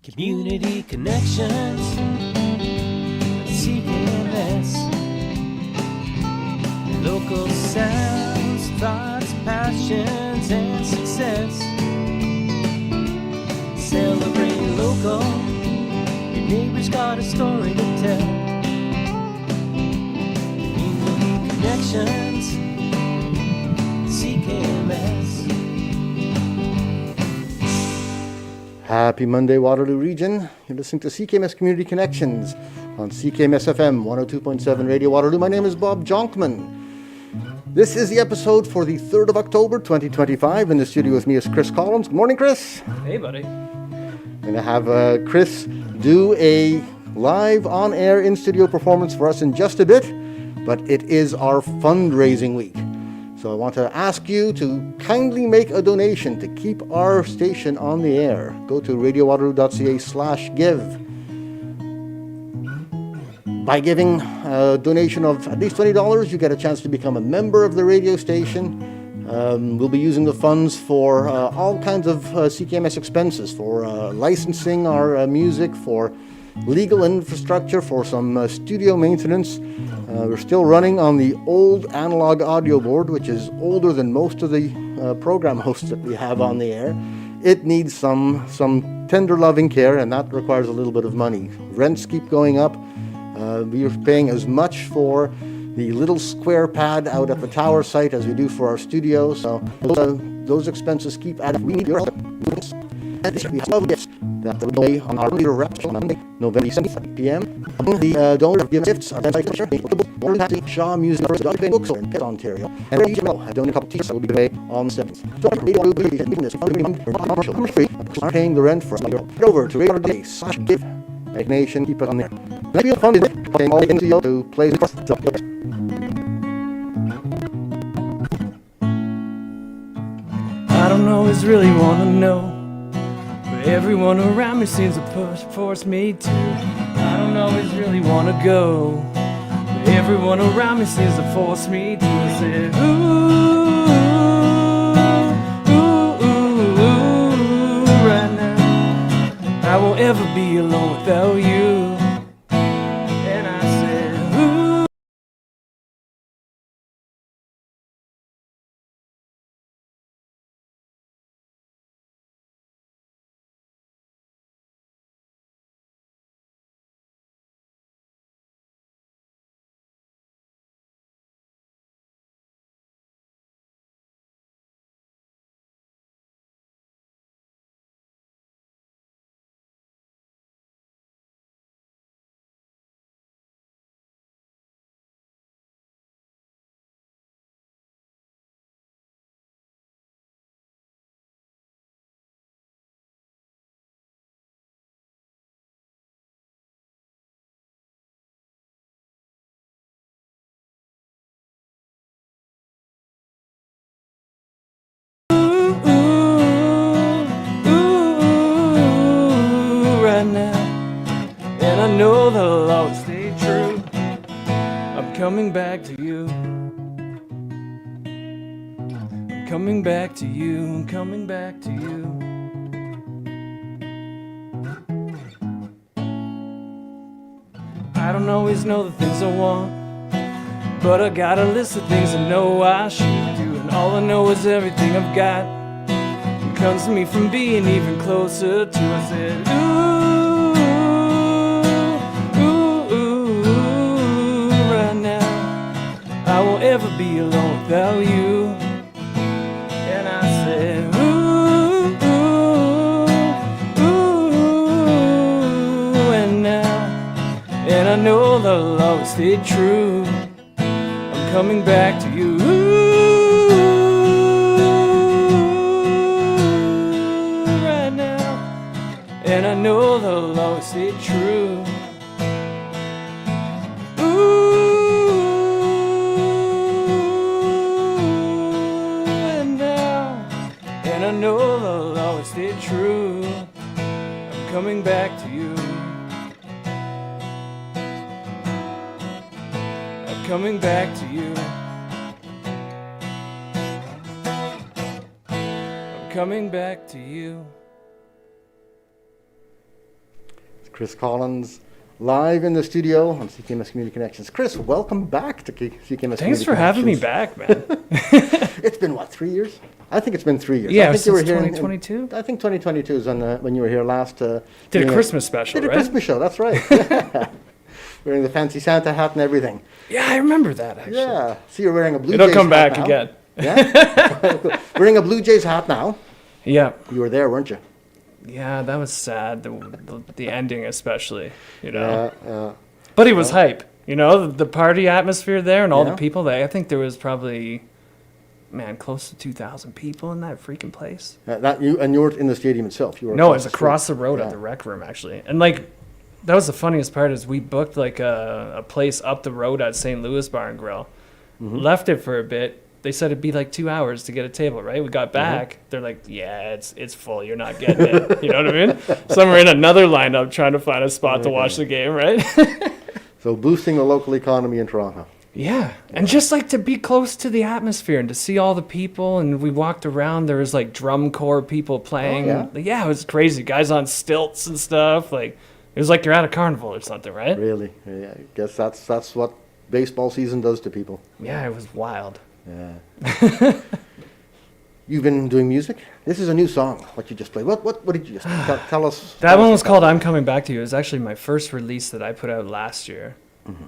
Community connections, CKMS, local sounds, thoughts, passions, and success. Celebrate local, your neighbor's got a story to tell. Community connections, CKMS. Happy Monday, Waterloo Region. You're listening to CKMS Community Connections on CKMS FM 102.7 Radio Waterloo. My name is Bob Jonkman. This is the episode for the 3rd of October 2025. In the studio with me is Chris Collins. Good morning, Chris. Hey, buddy. I'm going to have Chris do a live on-air in-studio performance for us in just a bit, but it is our fundraising week. So I want to ask you to kindly make a donation to keep our station on the air. Go to radiowaterloo.ca/give. By giving a donation of at least $20, you get a chance to become a member of the radio station. We'll be using the funds for all kinds of CKMS expenses, for licensing our music, for legal infrastructure, for some studio maintenance. We're still running on the old analog audio board, which is older than most of the program hosts that we have on the air. It needs some tender loving care, and that requires a little bit of money. Rents keep going up. We are paying as much for the little square pad out at the tower site as we do for our studio, so those expenses keep adding. We need your help. And this we have gifts that will be on our leader reps on Monday, November 7th, p.m. The donor gives gifts are Shaw Music Books in Pitt, Ontario. And each will have donated a couple of t-shirts that will be given on the 7th. So radio will be commercial free. Are paying the rent for us. Head over to radio.ca/give. Make Nation, keep it on there. Maybe you'll fund it, paying all into you to play the I don't always really want to know, but everyone around me seems to force me to. I don't always really want to go, but everyone around me seems to force me to. I said, ooh, ooh, ooh, ooh, right now I won't ever be alone without you. And I said, ooh. I know that'll always stay true. I'm coming back to you. I'm coming back to you. I'm coming back to you. I don't always know the things I want, but I got a list of things I know I should do. And all I know is everything I've got comes to me from being even closer to. I said, ooh. I won't ever be alone without you. And I said, ooh, ooh, ooh, and now, and I know that'll always stay true. I'm coming back to you. Right now, and I know that'll always stay true. And I know that'll always stay true. I'm coming back to you. I'm coming back to you. I'm coming back to you. Chris Collins, live in the studio on CKMS Community Connections. Chris, welcome back to CKMS. Thanks for having me back, man. It's been, what, 3 years? I think it's been 3 years. Yeah, I think since 2022? I think 2022 is when you were here last. Did a Christmas special, Did a right? Christmas show, that's right. Wearing the fancy Santa hat and everything. Yeah, I remember that, actually. Yeah. See, you're wearing a Blue It'll Jays come hat back now. again. Yeah? Wearing a Blue Jays hat now. Yeah. You were there, weren't you? Yeah, that was sad. The ending, especially, you know. Yeah. But it was hype, you know, the party atmosphere there and all Yeah. the people there. I think there was probably, man, close to 2,000 people in that freaking place. You were in the stadium itself. You were No, it across was the across street. the road Yeah. at the rec room, actually. And, like, that was the funniest part is we booked, like, a place up the road at St. Louis Bar and Grill. Mm-hmm. Left it for a bit. They said it'd be like 2 hours to get a table, right? We got back. They're like, yeah, it's full. You're not getting it. You know what I mean? So we're in another lineup trying to find a spot to watch the game, right? So boosting the local economy in Toronto. Yeah. And just like to be close to the atmosphere and to see all the people. And we walked around. There was like drum corps people playing. Oh, Yeah, it was crazy. Guys on stilts and stuff. Like, it was like you're at a carnival or something, right? Really? Yeah, I guess that's what baseball season does to people. Yeah, it was wild. Yeah. You've been doing music? This is a new song, what you just played. What did you just tell us? That one was called I'm Coming Back to You. It was actually my first release that I put out last year.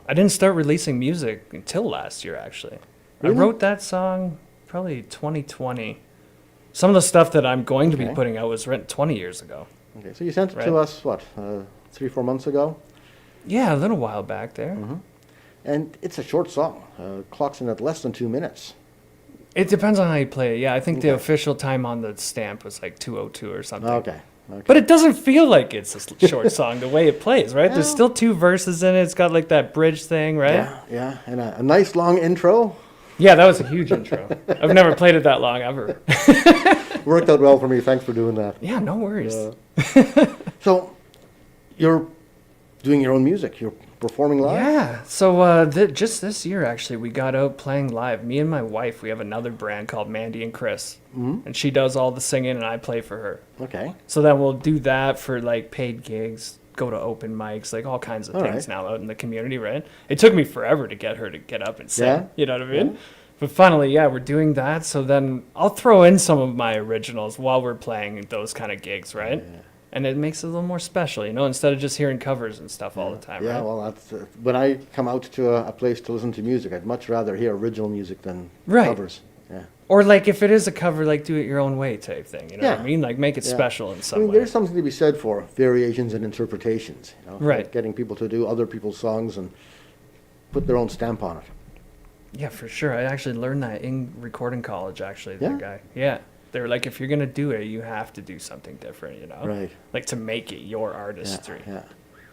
I didn't start releasing music until last year, actually. Really? I wrote that song probably 2020. Some of the stuff that I'm going to be Okay. putting out was written 20 years ago. Okay, so you sent it Right. to us, what, 3-4 months ago? Yeah, a little while back there. And it's a short song. Clocks in at less than 2 minutes. It depends on how you play it. Yeah, I think the Okay. official time on the stamp was like 2:02 or something. Okay. But it doesn't feel like it's a short song the way it plays, right? There's Yeah. still 2 verses in it. It's got like that bridge thing, right? Yeah. And a nice long intro. Yeah, that was a huge intro. I've never played it that long ever. Worked out well for me. Thanks for doing that. Yeah, no worries. So, you're doing your own music. You're performing live? Yeah. So just this year, actually, we got out playing live. Me and my wife, we have another brand called Mandy and Chris. And she does all the singing and I play for her. Okay. So then we'll do that for like paid gigs, go to open mics, like all kinds of All things right. now out in the community, right? It took me forever to get her to get up and sing. Yeah. You know what I mean? But finally, yeah, we're doing that. So then I'll throw in some of my originals while we're playing those kind of gigs, right? And it makes it a little more special, you know, instead of just hearing covers and stuff all the time, Yeah, right? well, that's when I come out to a place to listen to music, I'd much rather hear original music than Right. covers. Yeah. Or like if it is a cover, like do it your own way type thing, you know what I Yeah. mean? Like make it Yeah. special in I some mean, way. there's something to be said for variations and interpretations, you know, Right. like getting people to do other people's songs and put their own stamp on it. Yeah, for sure. I actually learned that in recording college, actually, Yeah? the guy. Yeah. They were like, if you're going to do it, you have to do something different, you know? Right. Like to make it your artistry. Yeah.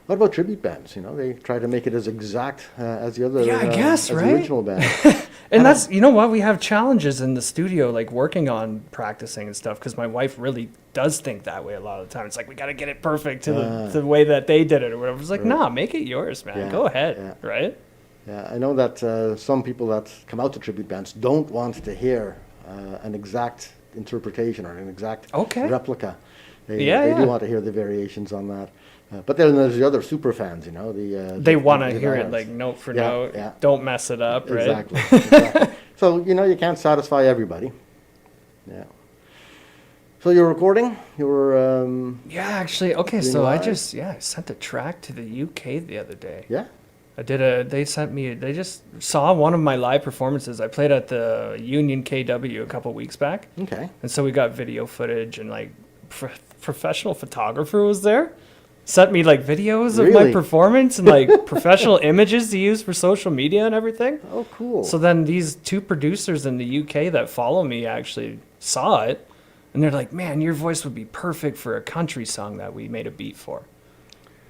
What about tribute bands? You know, they try to make it as exact as the other, Yeah, I guess, as right? the original band. And that's, you know what, we have challenges in the studio, like working on practicing and stuff, because my wife really does think that way a lot of the time. It's like, we got to get it perfect to the way that they did it or whatever. It's like, nah, make it yours, man. Yeah, Go ahead, yeah. right? Yeah, I know that some people that come out to tribute bands don't want to hear an exact interpretation or an exact Okay. replica. They Yeah. do want to hear the variations on that. But then there's the other super fans, you know. They want to hear it diehards. like note for Yeah, note. yeah. Don't mess it up, right? Exactly. So, you know, you can't satisfy everybody. Yeah. So you're recording? You were, Yeah, actually, okay, Doing so I live? just, I sent a track to the UK the other day. yeah? They just saw one of my live performances. I played at the Union KW a couple weeks back. Okay. And so we got video footage and like professional photographer was there. Sent me like videos of my Really? performance and like professional images to use for social media and everything. Oh, cool. So then these 2 producers in the UK that follow me actually saw it. And they're like, man, your voice would be perfect for a country song that we made a beat for.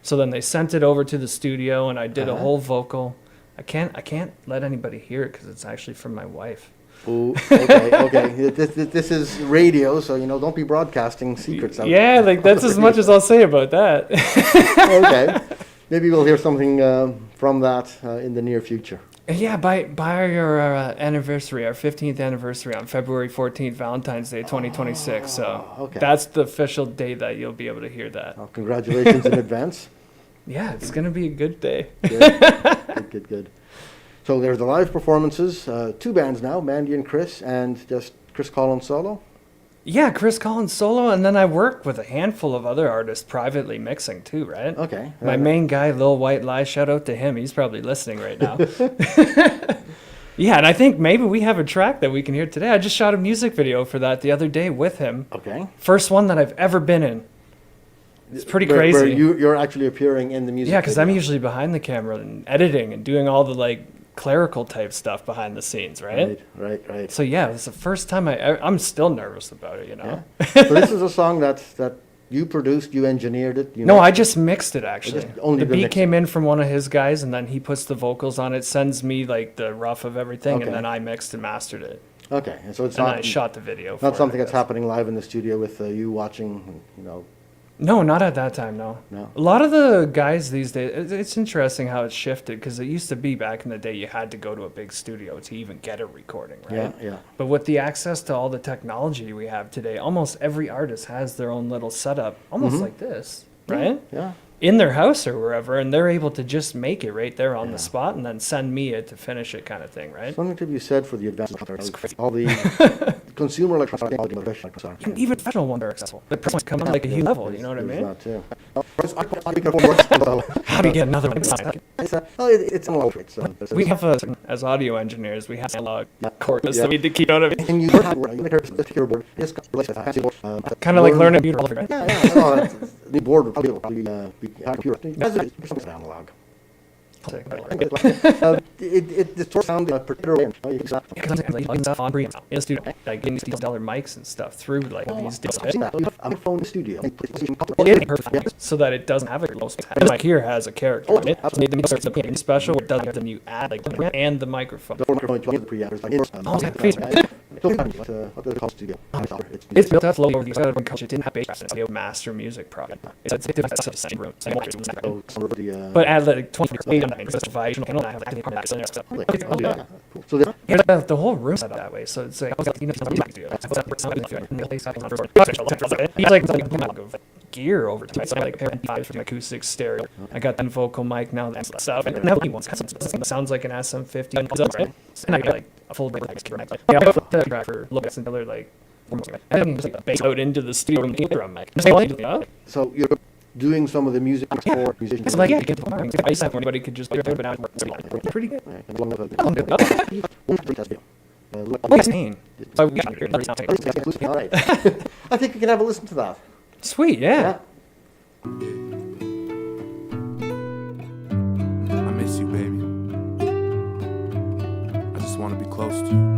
So then they sent it over to the studio and I did a whole vocal. I can't let anybody hear it because it's actually from my wife. Ooh, okay. This is radio, so, you know, don't be broadcasting secrets out Yeah, like that's as much as I'll say about that. Okay. Maybe we'll hear something from that in the near future. Yeah, by our anniversary, our 15th anniversary on February 14th, Valentine's Day 2026. So okay. that's the official date that you'll be able to hear that. Well, congratulations in advance. Yeah, it's gonna be a good day. Good. So there's the live performances, two bands now, Mandy and Chris, and just Chris Collins solo. Yeah, Chris Collins solo, and then I work with a handful of other artists privately mixing too, right? Okay. My main guy, Lil White Lie, shout out to him. He's probably listening right now. Yeah, and I think maybe we have a track that we can hear today. I just shot a music video for that the other day with him. Okay. First one that I've ever been in. It's pretty Where crazy. you're actually appearing in the music. Yeah, because I'm video. usually behind the camera and editing and doing all the like clerical type stuff behind the scenes, right? Right. So yeah, it's the first time I'm still nervous about it, you know. Yeah. So this is a song that you produced, you engineered it. You No, mixed I it? just mixed it actually. Just only The the beat mixing. came in from one of his guys, and then he puts the vocals on it, sends me like the rough of everything, Okay. and then I mixed and mastered it. Okay, and so it's And not I shot the video. for not it, something I that's guess. happening live in the studio with you watching. You know. No, not at that time. No. No. A lot of the guys these days, it's interesting how it's shifted because it used to be back in the day you had to go to a big studio to even get a recording, right? Yeah. But with the access to all the technology we have today, almost every artist has their own little setup, almost like this, right? Yeah. In their house or wherever, and they're able to just make it right there on the spot and then send me it to finish it, kind of thing, right? Something to be said for the advancement It's of crazy. all the consumer electronic technology. Even professional ones are accessible. The person's coming like a huge level, you know what I mean? That too. So, How do you get another one? it's analog. We have, as audio engineers, we have analog chords Yeah. that we need to keep out of it. And you learn how to the keyboard. Kind of like learning a computer, right? Yeah. No, the board would probably be pure. It's analog. It distorts sound in a particular way. Because I'm like stuff on in the studio, like getting these dollar mics and stuff through like these deals. I'm a phone studio. Well, it perfect so that it doesn't have a low sound. The mic here has a character in it. So the something special. It doesn't have them you add like and the microphone. What does it call studio? It's built up low over the side of one coach. It didn't have bass. It's a master music project. It's a different room. But at like 28 and it's a vibe. And I have So the yeah, the whole room's set up that way. So it's like you know it's like of gear over time. So like MP5 from acoustic stereo. I got that vocal mic now. That's stuff. And now he wants it sounds like an SM50. And I got like a full break. Yeah, I put the track for a little bit until they're like. I didn't just like bass out into the studio and the drum mic. So you're doing some of the music for musicians. It's like, yeah, I used to have anybody could just do it, but now it's pretty good. All right. I think we can have a listen to that. Sweet, yeah. I miss you, baby. I just want to be close to you.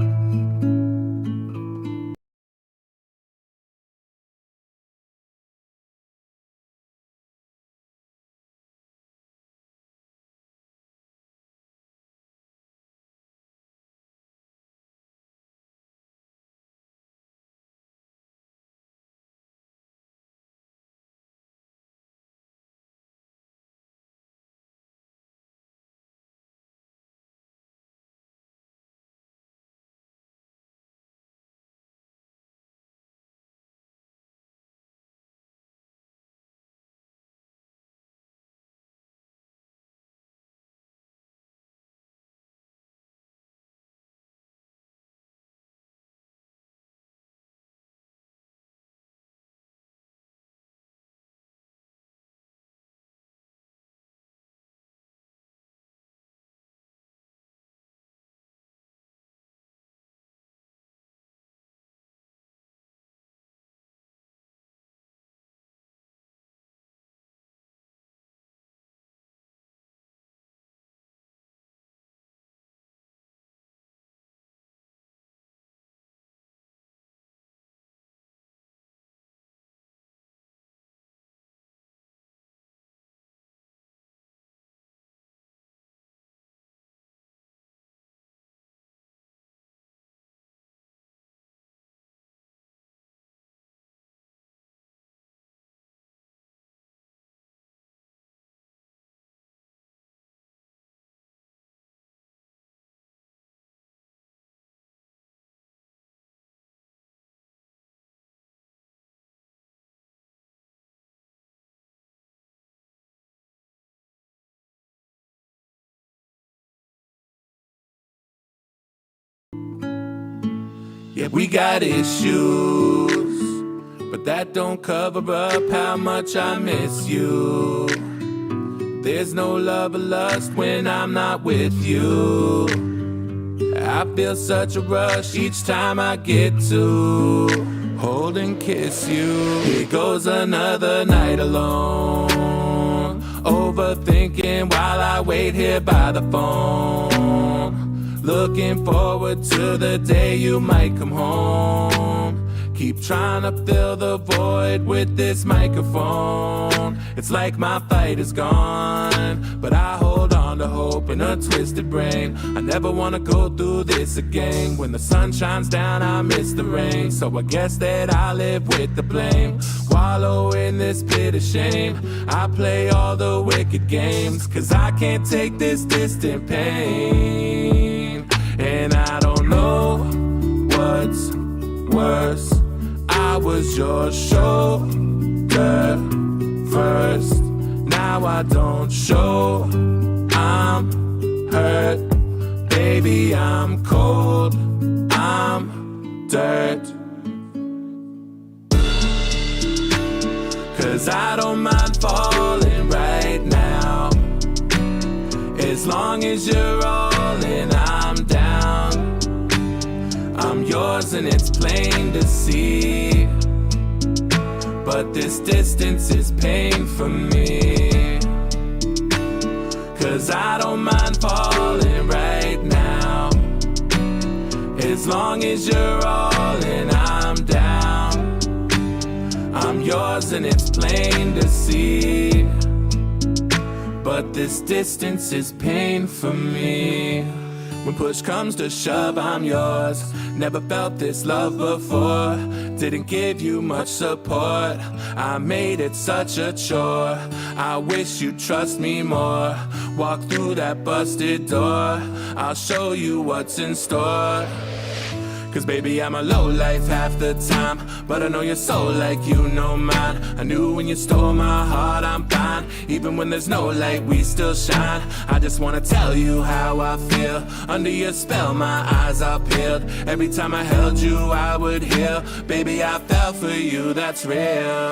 Yeah, we got issues, but that don't cover up how much I miss you. There's no love or lust when I'm not with you. I feel such a rush each time I get to hold and kiss you. Here goes another night alone, overthinking while I wait here by the phone. Looking forward to the day you might come home. Keep trying to fill the void with this microphone. It's like my fight is gone, but I hold on to hope in a twisted brain. I never wanna go through this again. When the sun shines down, I miss the rain. So I guess that I live with the blame. Wallow in this pit of shame. I play all the wicked games, cause I can't take this distant pain. And I don't know what's worse. I was your shoulder first. Now I don't show. I'm hurt. Baby, I'm cold. I'm dirt. Cause I don't mind falling right now. As long as you're all in, I'm down. I'm yours and it's plain to see, but this distance is pain for me. Cause I don't mind falling right now. As long as you're all in, I'm down. I'm yours and it's plain to see, but this distance is pain for me. When push comes to shove, I'm yours. Never felt this love before. Didn't give you much support. I made it such a chore. I wish you'd trust me more. Walk through that busted door. I'll show you what's in store. Cause baby, I'm a low life half the time, but I know your soul like you know mine. I knew when you stole my heart, I'm fine. Even when there's no light, we still shine. I just wanna tell you how I feel. Under your spell, my eyes are peeled. Every time I held you, I would heal. Baby, I fell for you, that's real.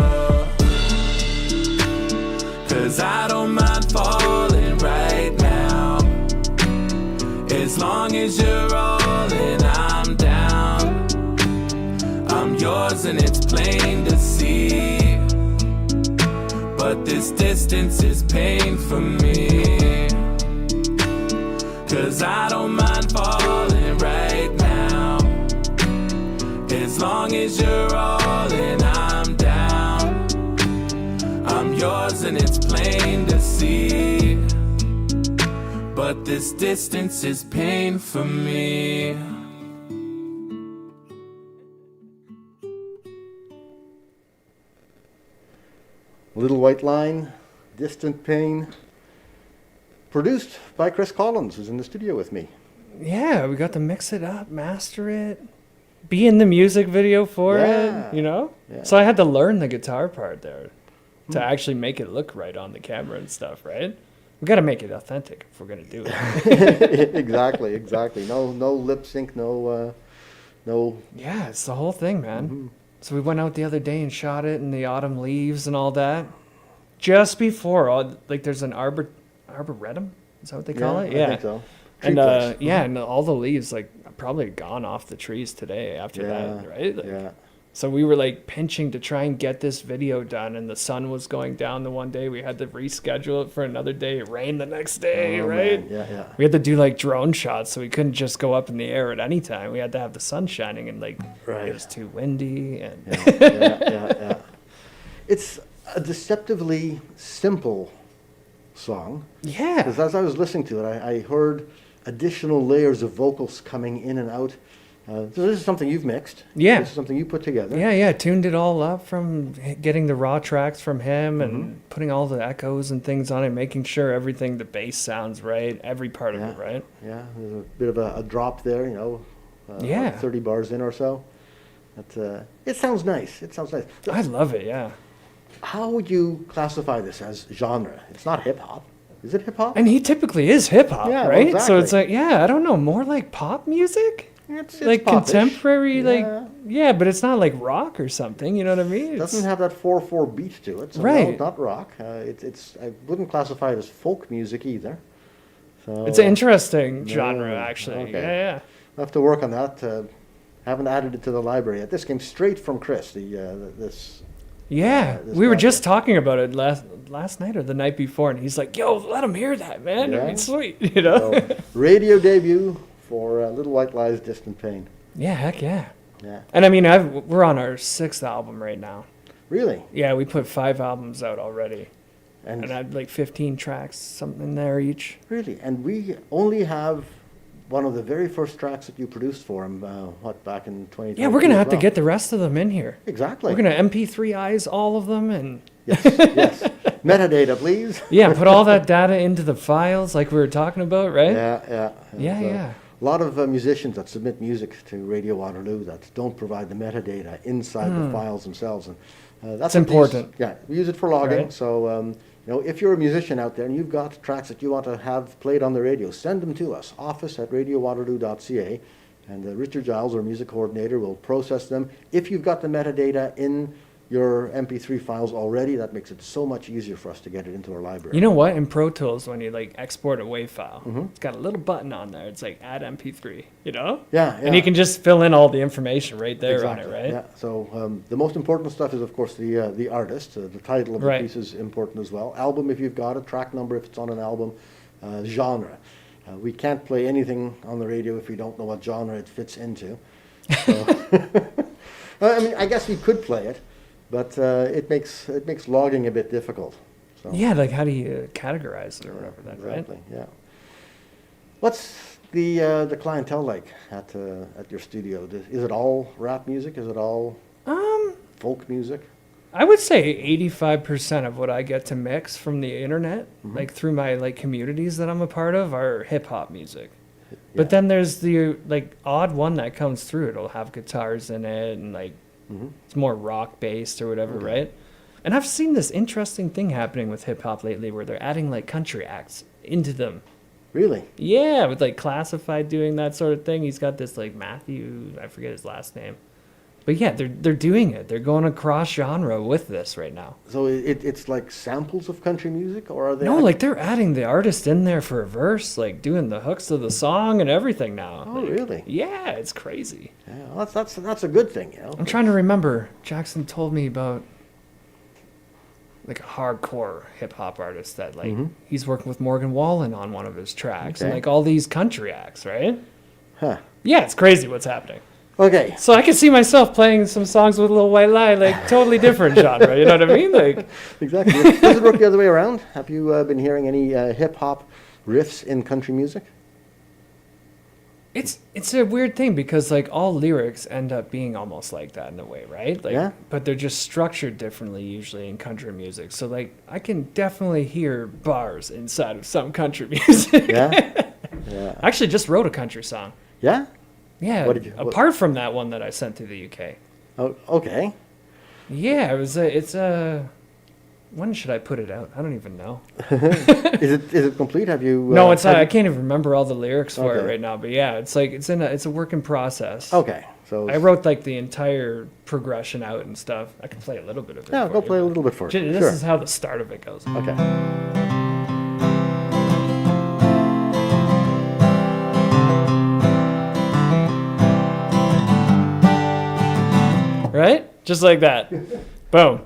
Cause I don't mind falling right now. As long as you're all in, I'm down. I'm yours and it's plain to see, but this distance is pain for me. Cause I don't mind falling right now. As long as you're all in, I'm down. I'm yours and it's plain to see, but this distance is pain for me. Little White Line, Distant Pain, produced by Chris Collins, who's in the studio with me. Yeah, we got to mix it up, master it, be in the music video for Yeah. it, you know? Yeah. So I had to learn the guitar part there to actually make it look right on the camera and stuff, right? We got to make it authentic if we're going to do it. exactly. No lip sync, no. Yeah, it's the whole thing, man. So we went out the other day and shot it in the autumn leaves and all that. Just before, like there's an arboretum, is that what they call it? I think so. And Tree place. yeah, and all the leaves like probably gone off the trees today after that, right? Like, Yeah. So we were like pinching to try and get this video done, and the sun was going down the one day. We had to reschedule it for another day. It rained the next day, Oh, right? man. Yeah. We had to do like drone shots, so we couldn't just go up in the air at any time. We had to have the sun shining, and like Right. it was too windy. And Yeah. It's a deceptively simple song. yeah, Because as I was listening to it, I heard additional layers of vocals coming in and out. So this is something you've mixed. Yeah. This is something you put together. yeah, tuned it all up from getting the raw tracks from him and putting all the echoes and things on it, making sure everything, the bass sounds right, every part of it, right? Yeah, there's a bit of a drop there, Yeah. 30 bars in or so. But, it sounds nice. So I love it, yeah. how would you classify this as genre? It's not hip-hop. Is it hip-hop? And he typically is hip hop, Yeah, well, right? So exactly. it's like, yeah, I don't know, more like pop music? It's like popish. contemporary, Yeah. yeah, but it's not like rock or something. You know what I mean? It doesn't have that 4/4 beat to it, so no, Right. it's not rock. It's I wouldn't classify it as folk music either. So It's an interesting genre, no, actually. okay. Yeah. I'll have to work on that. Haven't added it to the library yet. This came straight from Chris. This this We were guy just here. talking about it last night or the night before, and he's like, "Yo, let him hear that, man. Yeah? It'd be sweet," you know? So, radio debut for Little White Lies, Distant Pain. Yeah, heck yeah. Yeah, And I mean, we're on our 6th album right now. really. Yeah, we put 5 albums out already, And and I had like 15 tracks, something in there each. really, and we only have one of the very first tracks that you produced for him. Back in 2020? Yeah, we're gonna have to get the rest of them in here. exactly. We're gonna MP3ize all of them, and Yes, yes. Metadata, please. yeah, put all that data into the files like we were talking about, right? Yeah. Yeah, So, yeah. A lot of musicians that submit music to Radio Waterloo that don't provide the metadata inside the files themselves, and that's Hmm. It's what these- important. yeah, we use it for logging. Right. So if you're a musician out there and you've got tracks that you want to have played on the radio, send them to us. office@radiowaterloo.ca, and Richard Giles, our music coordinator, will process them. If you've got the metadata in your MP3 files already, that makes it so much easier for us to get it into our library. You know what? In Pro Tools, when you like export a WAV file, Mm-hmm. it's got a little button on there. It's like add MP3, you know? Yeah, And you yeah. can just fill in all the information right there Exactly, on it, right? Yeah. So the most important stuff is, of course, the artist. The title of the Right. piece is important as well. Album, if you've got it. Track number, if it's on an album. Genre. We can't play anything on the radio if we don't know what genre it fits into. So I mean, I guess we could play it, but it makes logging a bit difficult. So, Yeah, like how do you categorize it or whatever then, right? exactly. Yeah. What's the clientele like at your studio? Is it all rap music? Is it all folk music? I would say 85% of what I get to mix from the internet, Mm-hmm. like through my like communities that I'm a part of, are hip hop music. Yeah. But then there's the like odd one that comes through. It'll have guitars in it and like Mhm. it's more rock based or whatever, Okay. right? And I've seen this interesting thing happening with hip hop lately where they're adding like country acts into them. Really? Yeah, with like Classified doing that sort of thing. He's got this like Matthew, I forget his last name. But yeah, they're doing it. They're going across genre with this right now. So it's like samples of country music, or are they? No, like they're adding the artist in there for a verse, like doing the hooks of the song and everything now. Oh, Like, really? Yeah, it's crazy. Yeah, well, that's a good thing, you know. I'm trying to remember. Jackson told me about like a hardcore hip hop artist that like he's working with Morgan Wallen on one of his tracks and Okay. like all these country acts, right? Huh. Yeah, it's crazy what's happening. Okay. So I can see myself playing some songs with Lil White Lie, like totally different genre. You know what I mean? Like, Exactly. Does it work the other way around? Have you been hearing any hip hop riffs in country music? it's a weird thing because like all lyrics end up being almost like that in a way, right? Like, Yeah. but they're just structured differently usually in country music. So like I can definitely hear bars inside of some country music. Yeah. Yeah. I actually just wrote a country song. Yeah. Yeah. What did you- what- Apart from that one that I sent to the UK. Oh, okay. Yeah, it's a. When should I put it out? I don't even know. Is it complete? Have you? No, it's have not. I you- can't even remember all the lyrics for it Okay. right now. But yeah, it's like it's a work in process. Okay. So I wrote like the entire progression out and stuff. I can play a little bit of it. Yeah, for go you. play a little bit first. This Sure. is how the start of it goes. Okay. Right? Just like that. Boom.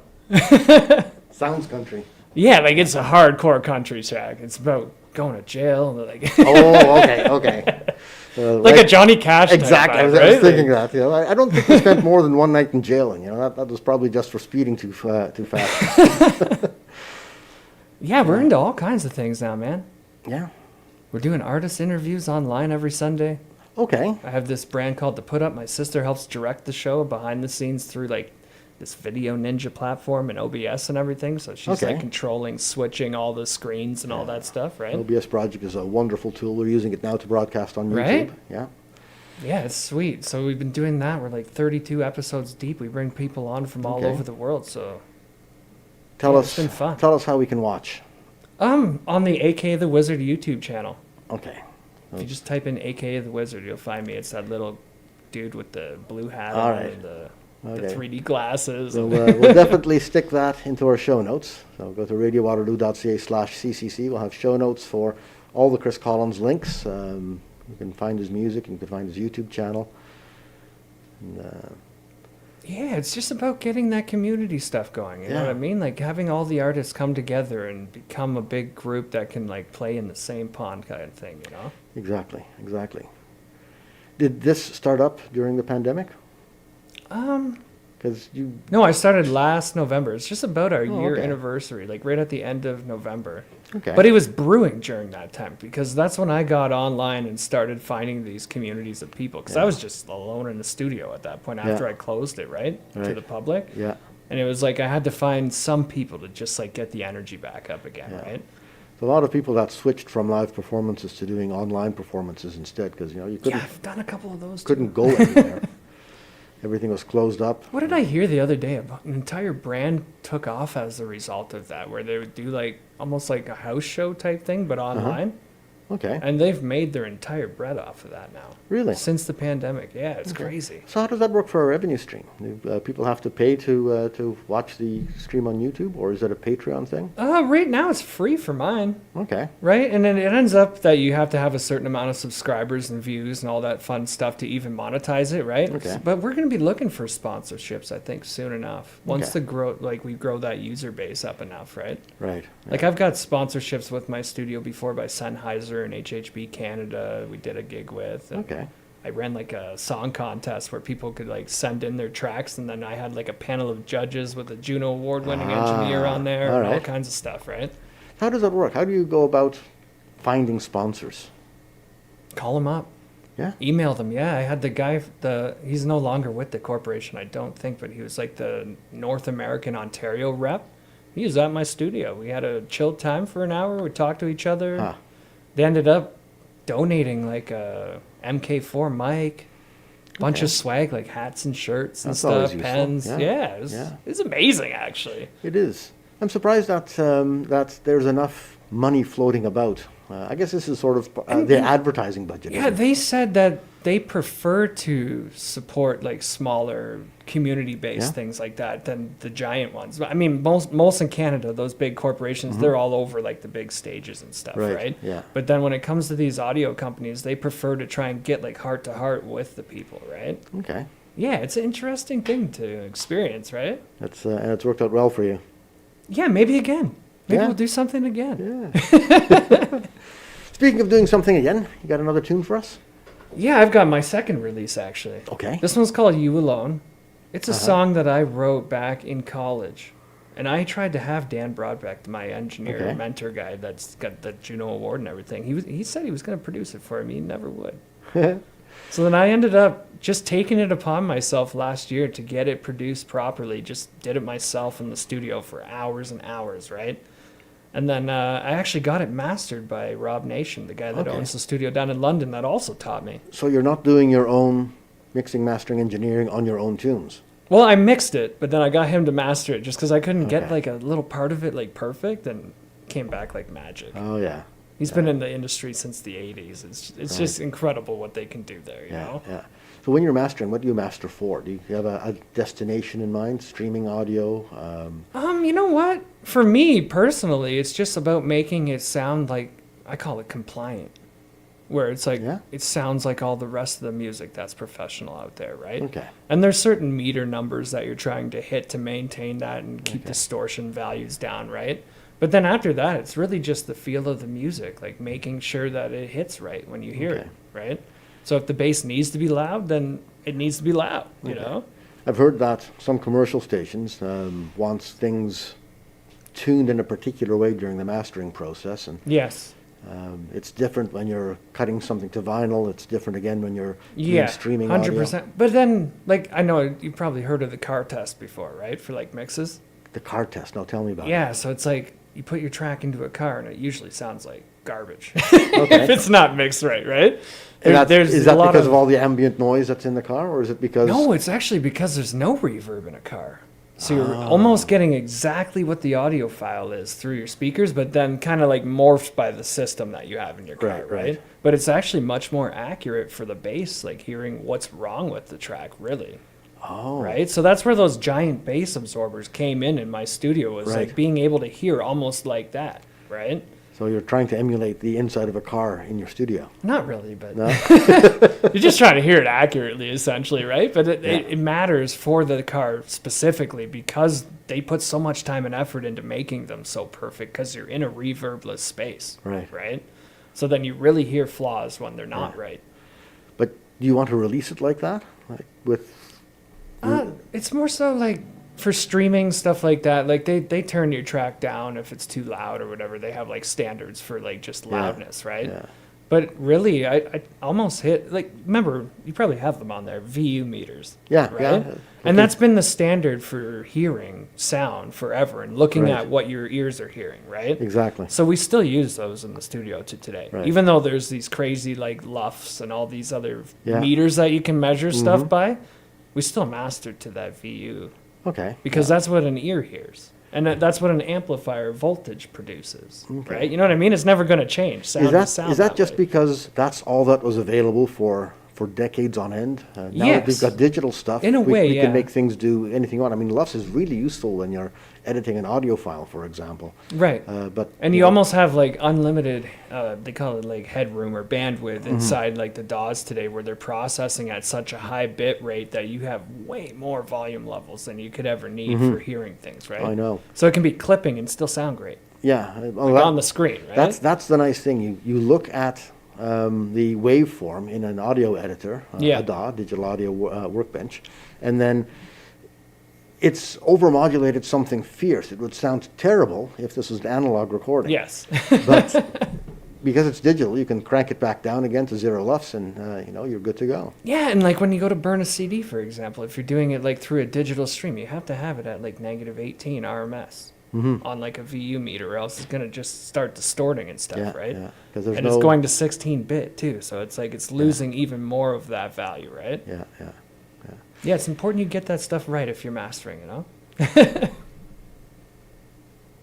Sounds country. Yeah, like it's a hardcore country track. It's about going to jail, like Oh, okay, okay. like a Johnny Cash. type Exactly. I vibe, was, I was right? thinking that. You know, I don't think we spent more than one night in jail, and you know that was probably just for speeding too fast. Yeah, we're into all kinds of things now, man. Yeah. We're doing artist interviews online every Sunday. Okay. I have this brand called The Put Up. My sister helps direct the show behind the scenes through like this Video Ninja platform and OBS and everything. So she's Okay. like controlling, switching all the screens and all that stuff, right? OBS Project is a wonderful tool. We're using it now to broadcast on YouTube. Right? Yeah. Yeah, it's sweet. So we've been doing that. We're like 32 episodes deep. We bring people on from all Okay. over the world. So Tell Yeah, us. it's been fun. Tell us how we can watch. on the AK the Wizard YouTube channel. Okay. If you just type in AK the Wizard, you'll find me. It's that little dude with the blue hat All on right. and the Okay. 3D glasses. So we'll definitely stick that into our show notes. So go to radiowaterloo.ca/ccc. We'll have show notes for all the Chris Collins links. You can find his music, and you can find his YouTube channel. And, Yeah, it's just about getting that community stuff going. You know Yeah. what I mean? Like having all the artists come together and become a big group that can like play in the same pond kind of thing, you know? exactly, exactly. Did this start up during the pandemic? Because you, No, I started last November. It's just about our year okay. anniversary, like right at the end of November. okay. But it was brewing during that time because that's when I got online and started finding these communities of people. Because I Yeah. was just alone in the studio at that point after Yeah. I closed it, right? To Right. the public. Yeah. And it was like I had to find some people to just like get the energy back up again, Yeah. right? So a lot of people that switched from live performances to doing online performances instead, because you know you Yeah, couldn't I've done a couple of those. Too. couldn't go anywhere. Everything was closed up. What did I hear the other day about an entire brand took off as a result of that, where they would do like almost like a house show type thing, but online, Okay. and they've made their entire bread off of that now. Really? Since the pandemic, yeah, it's crazy. So how does that work for a revenue stream? Do people have to pay to watch the stream on YouTube, or is it a Patreon thing? Right now it's free for mine, Okay. right? And then it ends up that you have to have a certain amount of subscribers and views and all that fun stuff to even monetize it, right? Okay. But we're going to be looking for sponsorships, I think, soon enough. Once Okay. we grow that user base up enough, right? Right. Like I've got sponsorships with my studio before by Sennheiser and HHB Canada. We did a gig with. And Okay. I ran like a song contest where people could like send in their tracks, and then I had like a panel of judges with a Juno Award-winning engineer on there, all and all right. kinds of stuff. Right? How does that work? How do you go about finding sponsors? Call them up, Yeah. email them. Yeah, I had the guy. He's no longer with the corporation, I don't think, but he was like the North American Ontario rep. He was at my studio. We had a chill time for an hour. We talked to each other. Huh. They ended up donating like a MK4 mic, bunch Okay. of swag like hats and shirts and That's always stuff, useful. pens. Yeah. Yeah, Yeah. it was amazing actually. It is. I'm surprised that that there's enough money floating about. I guess this is sort of the advertising budget. Yeah, isn't it? they said that they prefer to support like smaller community-based Yeah. things like that than the giant ones. I mean, most in Canada, those big corporations, they're all over like the big stages and stuff, Right, right? yeah. But then when it comes to these audio companies, they prefer to try and get like heart to heart with the people, right? Okay. Yeah, it's an interesting thing to experience, right? That's and it's worked out well for you. Yeah, maybe again. Maybe Yeah. we'll do something again. Yeah. Speaking of doing something again, you got another tune for us? Yeah, I've got my second release actually. Okay. This one's called You Alone. It's a song that I wrote back in college. And I tried to have Dan Broadbeck, my engineer, Okay. mentor guy that's got the Juno Award and everything. He said he was going to produce it for me. He never would. So then I ended up just taking it upon myself last year to get it produced properly. Just did it myself in the studio for hours and hours, right? And then I actually got it mastered by Rob Nation, the guy that Okay. owns the studio down in London that also taught me. So you're not doing your own mixing, mastering, engineering on your own tunes? Well, I mixed it, but then I got him to master it just because I couldn't get Okay. like a little part of it like perfect, and it came back like magic. Oh, yeah. He's been in the industry since the 80s. It's just incredible what they can do there, you Yeah, know? yeah. So when you're mastering, what do you master for? Do you have a destination in mind? Streaming audio? You know what? For me personally, it's just about making it sound like, I call it compliant, where it's like, Yeah. it sounds like all the rest of the music that's professional out there, right? Okay. And there's certain meter numbers that you're trying to hit to maintain that and keep distortion values down, right? But then after that, it's really just the feel of the music, like making sure that it hits right when you hear Okay. it, right? So if the bass needs to be loud, then it needs to be loud, you know? I've heard that some commercial stations wants things tuned in a particular way during the mastering process, and Yes. it's different when you're cutting something to vinyl. It's different again when you're doing Yeah, streaming 100%. audio. But then, like, I know you've probably heard of the car test before, right? For like mixes. The car test. Now tell me about Yeah, so it's like you put your track into a car and it usually sounds like garbage it. Okay. if it's not mixed right, right? And is that a lot because of all the ambient noise that's in the car, or is it because? No, it's actually because there's no reverb in a car. So you're almost getting exactly what the audio file is through your speakers, but then kind of like morphed by the system that you have in your car, Right, right? right. But it's actually much more accurate for the bass, like hearing what's wrong with the track, really. Oh. Right? So that's where those giant bass absorbers came in my studio, was Right. like being able to hear almost like that, right? So you're trying to emulate the inside of a car in your studio. Not really, but No? you're just trying to hear it accurately, essentially, right? But it matters for the car specifically because they put so much time and effort into making them so perfect because you're in a reverbless space, Right. right? So then you really hear flaws when they're not right. But do you want to release it like that? Like with It's more so like for streaming stuff like that. Like they turn your track down if it's too loud or whatever. They have like standards for like just loudness, right? Yeah. But really, I almost hit like, remember, you probably have them on there, VU meters. Yeah, right? yeah. And that's been the standard for hearing sound forever and looking Right. at what your ears are hearing, right? Exactly. So we still use those in the studio to today. Right. Even though there's these crazy like LUFs and all these other Yeah. meters that you can measure stuff by, we still mastered to that VU Okay. because that's what an ear hears. And that's what an amplifier voltage produces, right? You know what I mean? It's never going to change. Sound Is that just way. because that's all that was available for decades on end? Now that Yes. we've got digital stuff, In a way, we yeah. can make things do anything you want. I mean, LUFS is really useful when you're editing an audio file, for example. Right. But And you know, almost have like unlimited, they call it like headroom or bandwidth Mm-hmm. inside like the DAWs today, where they're processing at such a high bit rate that you have way more volume levels than you could ever need for hearing things, right? I know. So it can be clipping and still sound great Yeah. Well, like on the screen, right? That's the nice thing. You look at the waveform in an audio editor, Yeah. a DAW, digital audio workbench, and then it's overmodulated something fierce. It would sound terrible if this was an analog recording. Yes. But because it's digital, you can crank it back down again to 0 LUFS, and you're good to go. Yeah, and like when you go to burn a CD, for example, if you're doing it like through a digital stream, you have to have it at like -18 RMS on like a VU meter, or else it's gonna just start distorting and stuff, Yeah, right? yeah, 'cause there's And no- it's going to 16-bit too, so it's like it's losing even more of that value, right? Yeah, yeah. Yeah, it's important you get that stuff right if you're mastering, you know?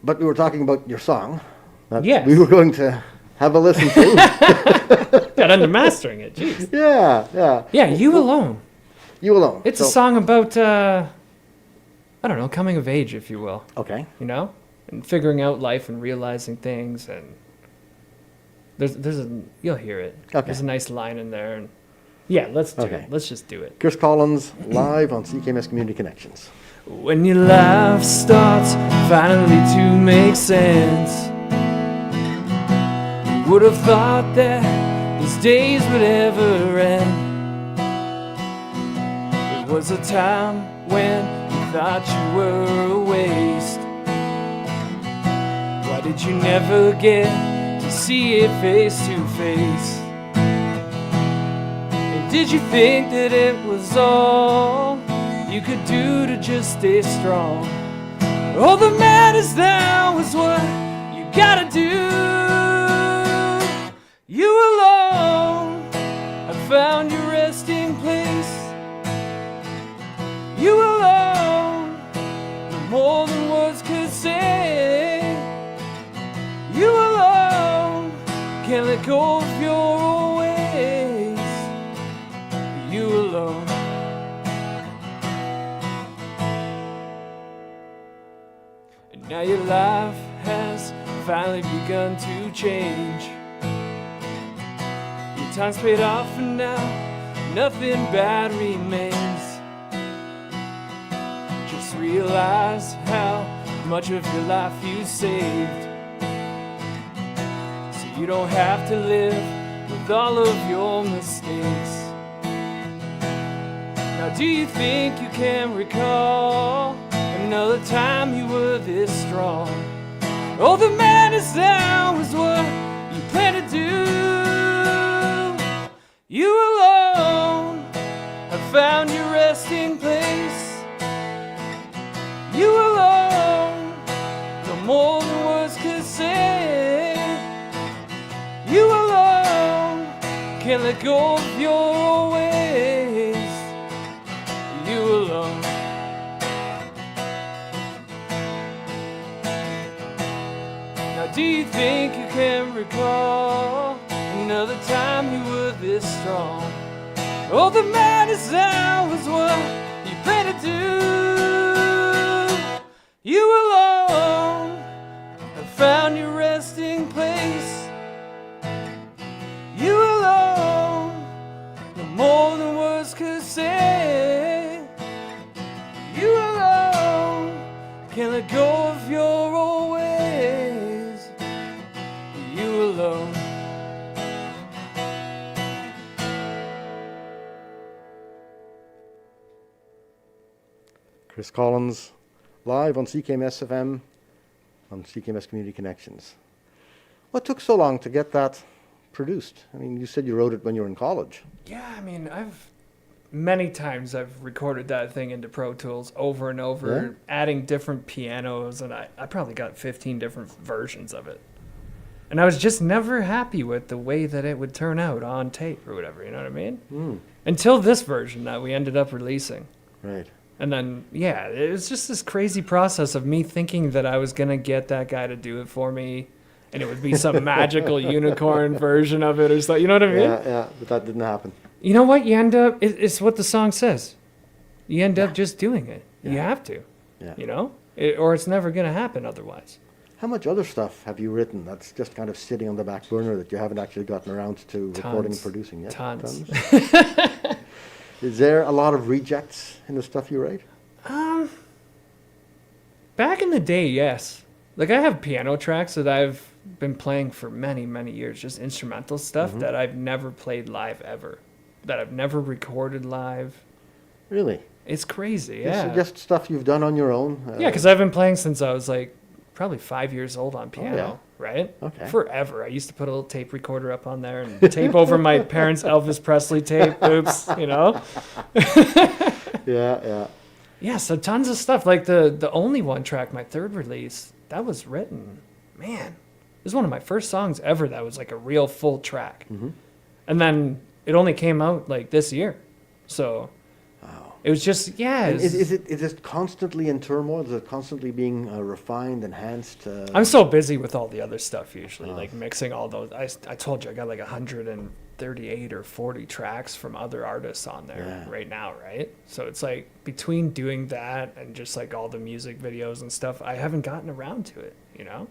But we were talking about your song that Yes. we were going to have a listen to. Got into mastering it, jeez. Yeah, yeah. Yeah, You Alone. You Alone. It's a song about, I don't know, coming of age, if you will, Okay. you know? And figuring out life and realizing things, and you'll hear it. Okay. There's a nice line in there, and yeah, let's do Okay. it. Let's just do it. Chris Collins, live on CKMS Community Connections. When your life starts finally to make sense, you would have thought that these days would ever end. It was a time when you thought you were a waste. Why did you never get to see it face to face? And did you think that it was all you could do to just stay strong? All that matters now is what you gotta do. You alone have found your resting place. You alone, no more than words could say. You alone can't let go of your old ways. You alone. And now your life has finally begun to change. Your time's paid off and now nothing bad remains. Just realize how much of your life you saved, so you don't have to live with all of your mistakes. Now do you think you can recall another time you were this strong? All that matters now is what you plan to do. You alone have found your resting place. You alone, no more than words could say. You alone can't let go of your old ways. You alone. do you think you can recall another time you were this strong? Oh, the madness now is what you better do. You alone have found your resting place. You alone, no more than words could say. You alone can't let go of your old ways. You alone. Chris Collins, live on CKMS FM, on CKMS Community Connections. What took so long to get that produced? I mean, you said you wrote it when you were in college. Yeah, I mean, many times I've recorded that thing into Pro Tools over and over, adding different pianos, and I probably got 15 different versions of it. And I was just never happy with the way that it would turn out on tape or whatever, you know what I mean? Until this version that we ended up releasing. Right. And then, yeah, it was just this crazy process of me thinking that I was going to get that guy to do it for me, and it would be some magical unicorn version of it or something, you know what I mean? Yeah, but that didn't happen. You know what? You end up, it's what the song says. You end up just doing it. You have to, you know? Or it's never going to happen otherwise. How much other stuff have you written that's just kind of sitting on the back burner that you haven't actually gotten around to recording and producing yet? Tons. Is there a lot of rejects in the stuff you write? Back in the day, yes. Like, I have piano tracks that I've been playing for many, many years, just instrumental stuff that I've never played live ever, that I've never recorded live. Really? It's crazy, yeah. It's just stuff you've done on your own? Yeah, because I've been playing since I was like probably 5 years old on piano, right? Okay. Forever. I used to put a little tape recorder up on there and tape over my parents' Elvis Presley tape. Oops, you know? Yeah. Yeah, so tons of stuff. Like the Only One track, my third release, that was written, man, it was one of my first songs ever that was like a real full track. And then it only came out like this year. So it was just, yeah. Is it constantly in turmoil? Is it constantly being refined, enhanced? I'm so busy with all the other stuff usually, like mixing all those. I told you I got like 138 or 40 tracks from other artists on there right now, right? So it's like between doing that and just like all the music videos and stuff, I haven't gotten around to it, you know?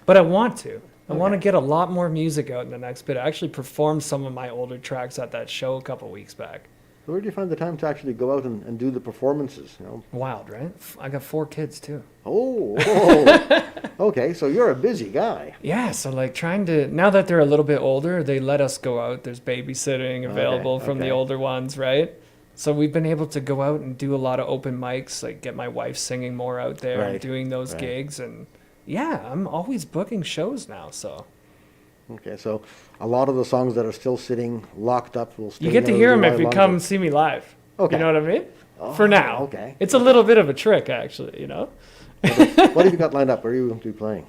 But I want to. I want to get a lot more music out in the next bit. I actually performed some of my older tracks at that show a couple weeks back. So where do you find the time to actually go out and do the performances? You know? Wild, right? I got 4 kids too. Oh. Okay, so you're a busy guy. Yeah, so like trying to, now that they're a little bit older, they let us go out. There's babysitting available from the older ones, right? So we've been able to go out and do a lot of open mics, like get my wife singing more out there and doing those gigs. And yeah, I'm always booking shows now, so. Okay, so a lot of the songs that are still sitting locked up will stay. You get to hear them if you come see me live. Okay. You know what I mean? For now. Okay. It's a little bit of a trick, actually, you know? What have you got lined up? Where are you going to be playing?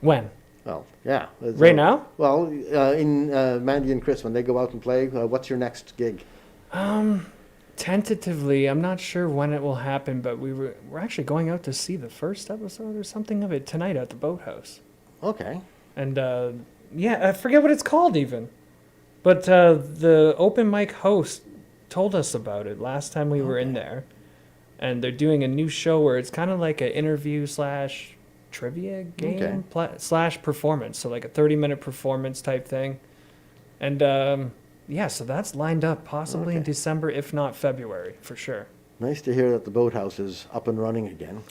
When? Well, yeah. Right now? Well, in Mandy and Chris, when they go out and play, what's your next gig? Tentatively, I'm not sure when it will happen, but we're actually going out to see the first episode or something of it tonight at the Boathouse. Okay. And yeah, I forget what it's called even. But the open mic host told us about it last time we were in there. And they're doing a new show where it's kind of like an interview / trivia game / performance. So like a 30-minute performance type thing. And yeah, so that's lined up possibly in December, if not February, for sure. Nice to hear that the Boathouse is up and running again.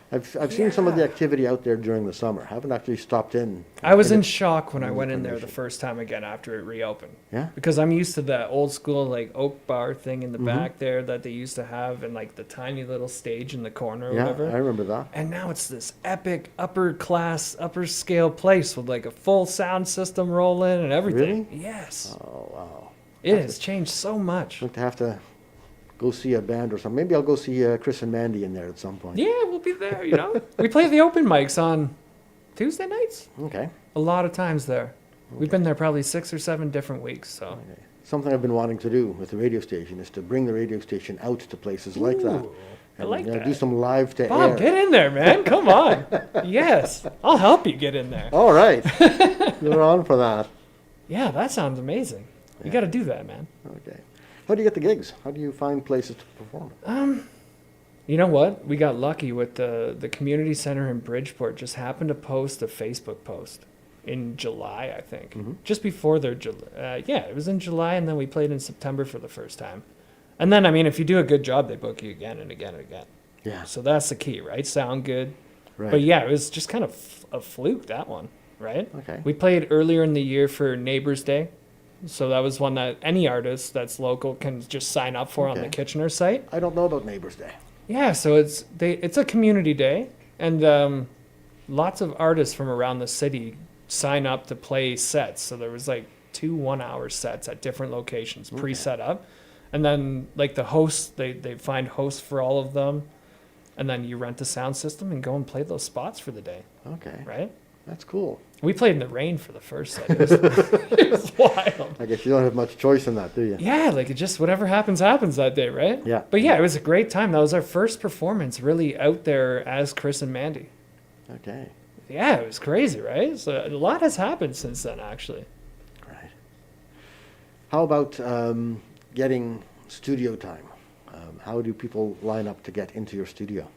I've seen some of the activity out there during the summer. Haven't actually stopped in. I was in shock when I went in there the first time again after it reopened. Yeah. Because I'm used to that old school like oak bar thing in the back there that they used to have and like the tiny little stage in the corner or whatever. I remember that. And now it's this epic upper scale place with like a full sound system rolling and everything. Really? Yes. Oh, wow. It has changed so much. I'm going to have to go see a band or something. Maybe I'll go see Chris and Mandy in there at some point. Yeah, we'll be there, you know. We play the open mics on Tuesday nights. Okay. A lot of times there. We've been there probably 6 or 7 different weeks, so. Okay. Something I've been wanting to do with the radio station is to bring the radio station out to places like that. I like You know, that. do some live to Bob, air. get in there, man. Come on. Yes. I'll help you get in there. All right. You're on for that. Yeah, that sounds amazing. You got to do that, man. Okay. How do you get the gigs? How do you find places to perform? You know what? We got lucky with the community center in Bridgeport. Just happened to post a Facebook post in July, I think, just before their July. Yeah, it was in July, and then we played in September for the first time. And then, I mean, if you do a good job, they book you again and again and again. Yeah. So that's the key, right? Sound good. Right. But yeah, it was just kind of a fluke, that one, right? Okay. We played earlier in the year for Neighbors Day. So that was one that any artist that's local can just sign up for on the Okay. Kitchener site. I don't know about Neighbors Day. Yeah, so it's a community day, and lots of artists from around the city sign up to play sets. So there was like 2 1-hour sets at different locations, pre-set up, and then like the hosts, they find hosts for all of them, and then you rent the sound system and go and play those spots for the day, Okay. right? That's cool. We played in the rain for the first set. It was wild. I guess you don't have much choice in that, do you? Yeah, like it just whatever happens that day, right? Yeah. But yeah, it was a great time. That was our first performance really out there as Chris and Mandy. Okay. Yeah, it was crazy, right? So a lot has happened since then, actually. Right. How about getting studio time? How do people line up to get into your studio?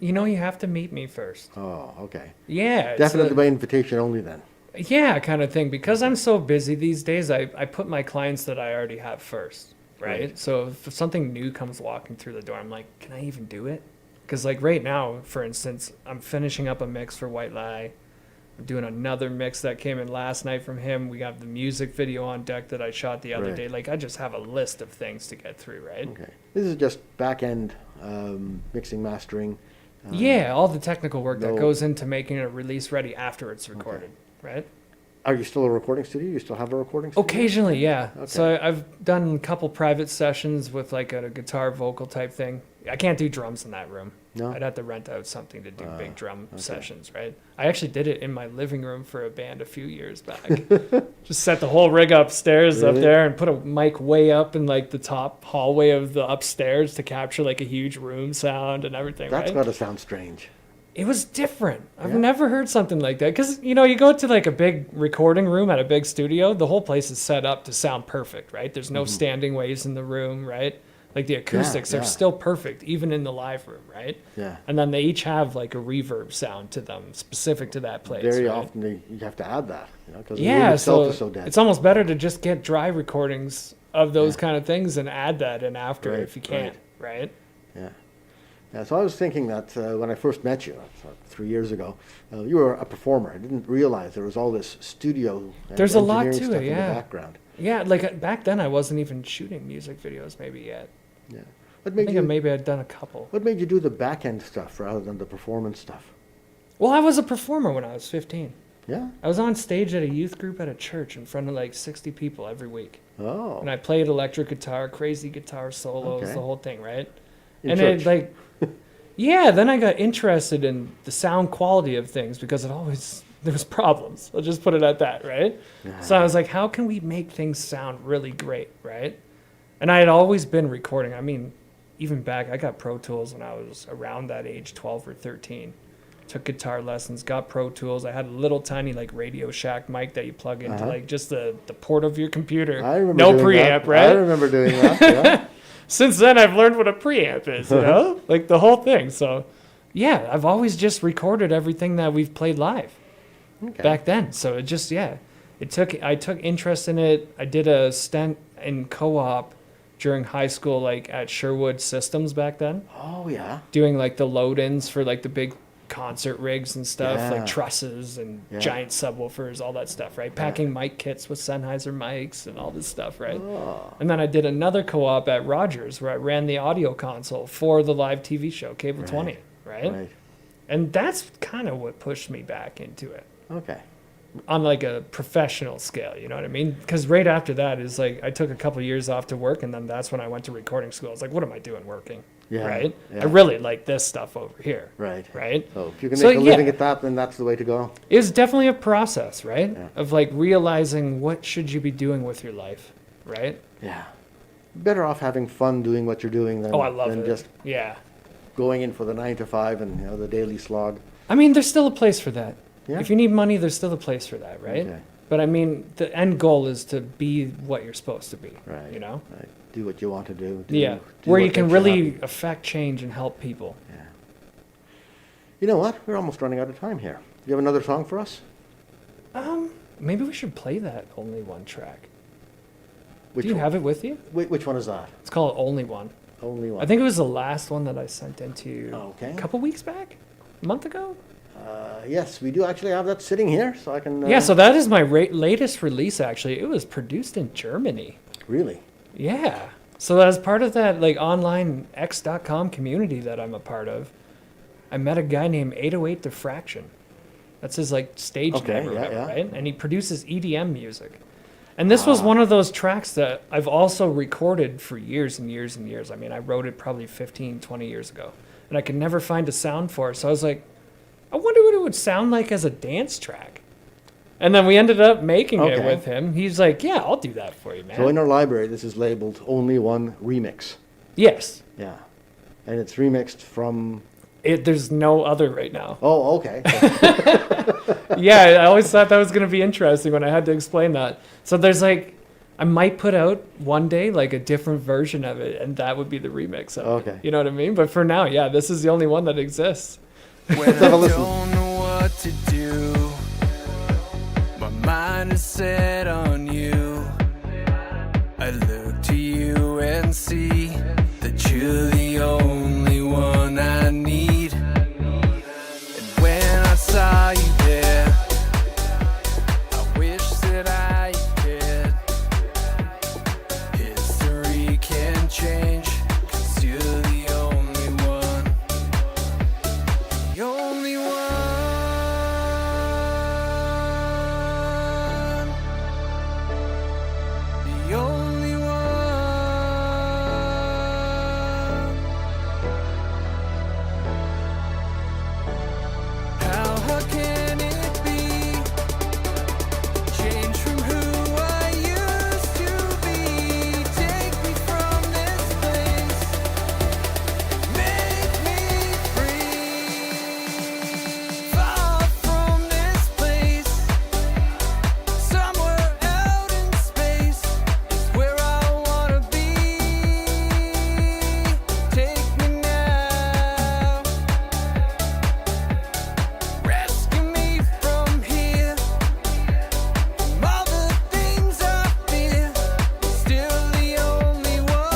You have to meet me first. Oh, okay. Yeah. it's Definitely by invitation only then. yeah, kind of thing. Because I'm so busy these days, I put my clients that I already have first, right? Right. So if something new comes walking through the door, I'm like, can I even do it? Because like right now, for instance, I'm finishing up a mix for White Lie. I'm doing another mix that came in last night from him. We got the music video on deck that I shot the other Right. day. Like I just have a list of things to get through, right? Okay. This is just back-end mixing, mastering. Yeah, all the technical work that no- goes into making a release ready after it's recorded, right? Are you still a recording studio? You still have a recording studio? Occasionally, yeah. So Okay. I've done a couple private sessions with like a guitar vocal type thing. I can't do drums in that room. No? I'd have to rent out something to do big drum okay. sessions, right? I actually did it in my living room for a band a few years back. Just set the whole rig upstairs up Really? there and put a mic way up in like the top hallway of the upstairs to capture like a huge room sound and everything, That's right? got to sound strange. It was different. I've Yeah. never heard something like that. Because, you go to like a big recording room at a big studio, the whole place is set up to sound perfect, right? There's no standing waves in the room, right? Like the acoustics are yeah. still perfect, even in the live room, right? Yeah. And then they each have like a reverb sound to them specific to that place. Very right? often you have to add that, because the room Yeah, itself so is so dead. it's almost better to just get dry recordings of those Yeah. kind of things and add that in after Right, if you can, right? Yeah. Yeah, so I was thinking that when I first met you, that's 3 years ago, you were a performer. I didn't realize there was all this studio and There's a lot engineering to stuff it, in yeah. the background. Yeah, like back then I wasn't even shooting music videos maybe yet. Yeah. What I made think you maybe I'd done a couple. What made you do the back end stuff rather than the performance stuff? Well, I was a performer when I was 15. Yeah. I was on stage at a youth group at a church in front of like 60 people every week. Oh. And I played electric guitar, crazy guitar solos, Okay. the whole thing, right? In and church. it like, yeah, then I got interested in the sound quality of things because there was problems. I'll just put it at that, right? So I was like, how can we make things sound really great, right? And I had always been recording. I mean, even back, I got Pro Tools when I was around that age, 12 or 13. Took guitar lessons, got Pro Tools. I had a little tiny like Radio Shack mic that you plug into like just the port of your computer. I remember No doing preamp, that. right? I remember doing that. Yeah. Since then, I've learned what a preamp is, like the whole thing. So, yeah, I've always just recorded everything that we've played live Okay. back then. So I took interest in it. I did a stint in co-op during high school, like at Sherwood Systems back then, Oh yeah. doing like the load-ins for like the big concert rigs and stuff, Yeah. like trusses and Yeah. giant subwoofers, all that stuff, right? Packing mic kits with Sennheiser mics and all this stuff, right? Oh. And then I did another co-op at Rogers where I ran the audio console for the live TV show, Cable Right. 20, right? Right. And that's kind of what pushed me back into it Okay. on like a professional scale, you know what I mean? Because right after that is like I took a couple years off to work, and then that's when I went to recording school. I was like, what am I doing working? Yeah, Right? yeah. I really like this stuff over here. Right. Right? So if you can So, make a living yeah. at that, then that's the way to go. It's definitely a process, right? Yeah. Of like realizing what should you be doing with your life, right? Yeah. better off having fun doing what you're doing than, Oh, I love than it. just Yeah. going in for the 9 to 5 and the daily slog. I mean, there's still a place for that. Yeah? If you need money, there's still a place for that, right? Okay. But I mean, the end goal is to be what you're supposed to be. Right. You know? Right. Do what you want to do. Yeah. do Where what you can makes really happy. affect change and help people. Yeah. You know what? We're almost running out of time here. Do you have another song for us? Maybe we should play that Only One track. Which Do you one? have it with you? Which one is that? It's called Only One. Only one. I think it was the last one that I sent into you Okay. a couple weeks back? A month ago? Yes, we do actually have that sitting here, so I can. Yeah, so that is my latest release, actually. It was produced in Germany. Really? Yeah. So as part of that like online X.com community that I'm a part of, I met a guy named 808 Diffraction. That's his like stage Okay, name or yeah, whatever, yeah. right? And he produces EDM music. And this was one of those tracks that I've also recorded for years and years and years. I mean, I wrote it probably 15, 20 years ago. And I could never find a sound for it. So I was like, I wonder what it would sound like as a dance track. And then we ended up making it Okay. with him. He's like, yeah, I'll do that for you, man. So in our library, this is labeled Only One Remix. Yes. Yeah. And it's remixed from. There's no other right now. Oh, okay. Yeah, I always thought that was going to be interesting when I had to explain that. So there's like, I might put out one day like a different version of it, and that would be the remix of Okay. it. You know what I mean? But for now, yeah, this is the only one that exists. When I have a listen. don't know what to do, my mind is set on you. I look to you and see that you're the only one I need. And when I saw you there, I wish that I could. History can change, 'cause you're the only one. The only one. The only one. How can it be? Change from who I used to be. Take me from this place. Make me free. Far from this place. Somewhere out in space is where I wanna be. Take me now. Rescue me from here. From all the things I fear. Still the only one.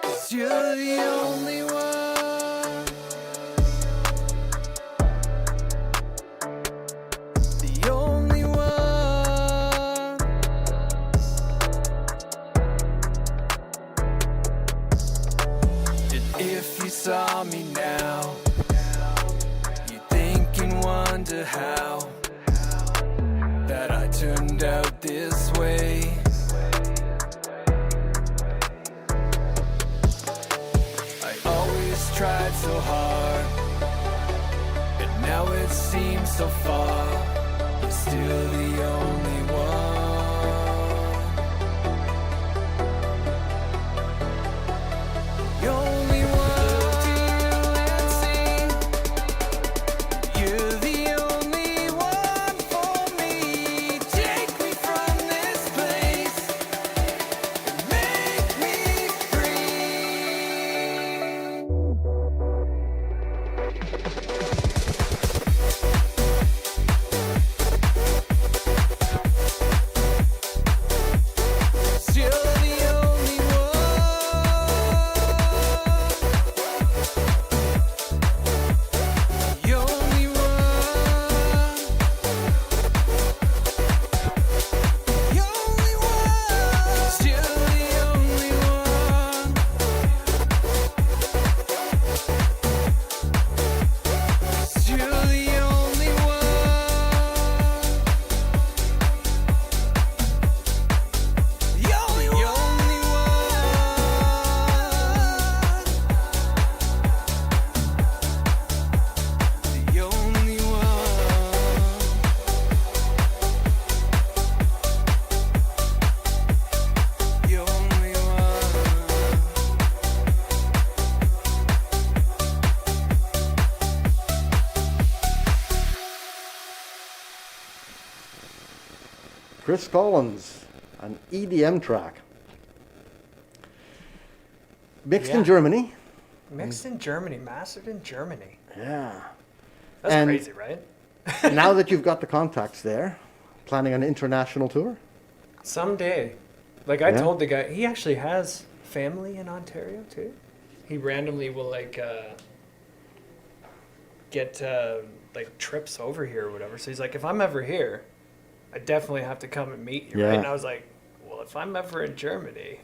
'Cause you're the only one. The only one. And if you saw me now, you think and wonder how that I turned out this way. I always tried so hard, and now it seems so far. You're still the only one. The only one. Look to you and see you're the only one for me. Take me from this place and make me free. You're the only one. The only one. The only one. Still the only one. Chris Collins, an EDM track. Mixed in Yeah. Germany. Mixed in Germany, mastered in Germany. Yeah. That's And- crazy, right? Now that you've got the contacts there, planning an international tour? Someday. Like I Yeah. told the guy, he actually has family in Ontario too. He randomly will like get like trips over here or whatever. So he's like, if I'm ever here, I definitely have to come and meet you, Yeah. right? And I was like, well, if I'm ever in Germany,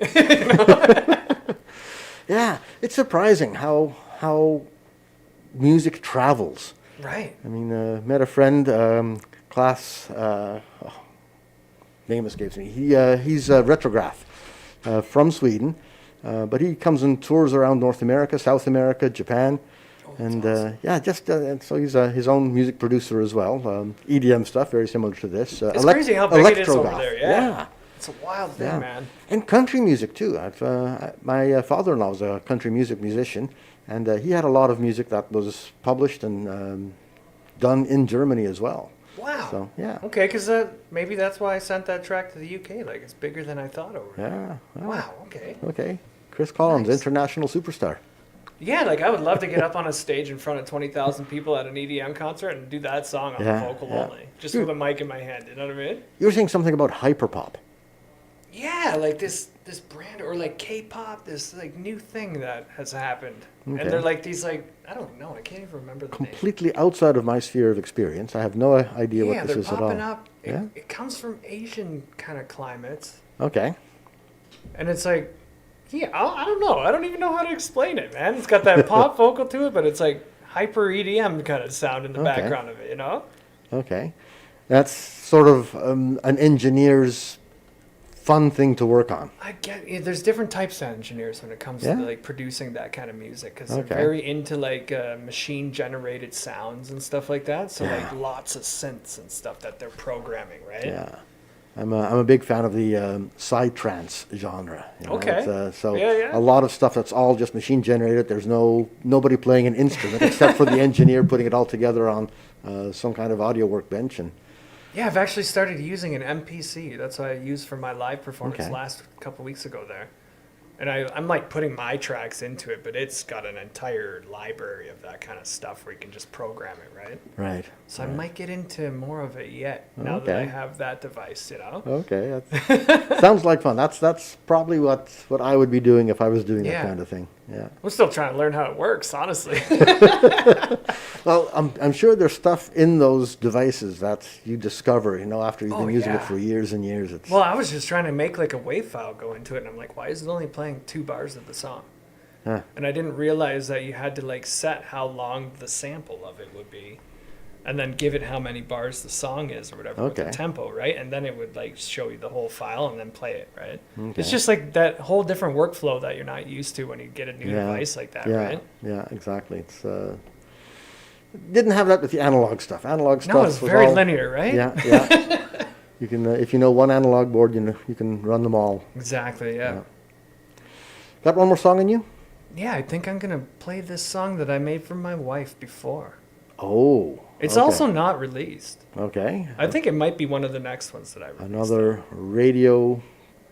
Yeah, it's surprising how music travels. right? I mean, met a friend, class, name escapes me. He's Retrograph from Sweden, but he comes and tours around North America, South America, Japan, and awesome. yeah, just and so he's his own music producer as well. EDM stuff, very similar to this. It's crazy how big it is over electrogoth, there. Yeah. It's a wild thing, Yeah. man. And country music too. My father-in-law was a country music musician, and he had a lot of music that was published and done in Germany as well. Wow. So yeah, Okay, because maybe that's why I sent that track to the UK. Like, it's bigger than I thought over there. yeah. Well, Wow, okay. Okay, Chris Collins, Nice. international superstar. Yeah, like, I would love to get up on a stage in front of 20,000 people at an EDM concert and do that song on Yeah, vocal yeah. only. Just with a mic in my hand, you know what I mean? You were saying something about hyperpop. Yeah, like this brand, or like K-pop, this like new thing that has happened. Okay. And they're like these like, I don't know, I can't even remember the name. Completely outside of my sphere of experience. I have no idea Yeah, what this they're is at popping all. up. It, Yeah? it comes from Asian kind of climates. Okay. And it's like, yeah, I don't know. I don't even know how to explain it, man. It's got that pop vocal to it, but it's like hyper EDM kind of sound in the Okay. background of it, you know? Okay. That's sort of an engineer's fun thing to work on. I get yeah, there's different types of engineers when it comes Yeah? to like producing that kind of music because they're Okay. very into like machine generated sounds and stuff like that. So Yeah. like lots of synths and stuff that they're programming, right? Yeah. I'm a big fan of the psytrance genre. You know, Okay. it's, so Yeah, yeah. a lot of stuff that's all just machine generated. There's nobody playing an instrument except for the engineer putting it all together on some kind of audio workbench. And Yeah, I've actually started using an MPC. That's what I used for my live performance Okay. last couple weeks ago there. And I'm like putting my tracks into it, but it's got an entire library of that kind of stuff where you can just program it, right? right. So I might get into more of it yet now that I Okay. have that device, you know? Okay. Sounds like fun. That's probably what I would be doing if I was doing Yeah. that kind of thing. Yeah. I'm still trying to learn how it works, honestly. Well, I'm sure there's stuff in those devices that you discover, you know, after you've Oh, been using it yeah. for years and years. It's Well, I was just trying to make like a wave file go into it, and I'm like, why is it only playing 2 bars of the song? Huh. And I didn't realize that you had to like set how long the sample of it would be, and then give it how many bars the song is or whatever with the Okay. tempo, right? And then it would like show you the whole file and then play it, right? Okay. It's just like that whole different workflow that you're not used to when you get a new device like that, yeah, right? Yeah, exactly. It's didn't have that with the analog stuff. Analog stuff No, it's was very all, linear, right? Yeah, yeah. You can if you know one analog board, you can run them all. Exactly, yeah. Got one more song in you? Yeah, I think I'm gonna play this song that I made for my wife before. Oh. It's okay. also not released. Okay. I think it might be one of the next ones that I release. Another radio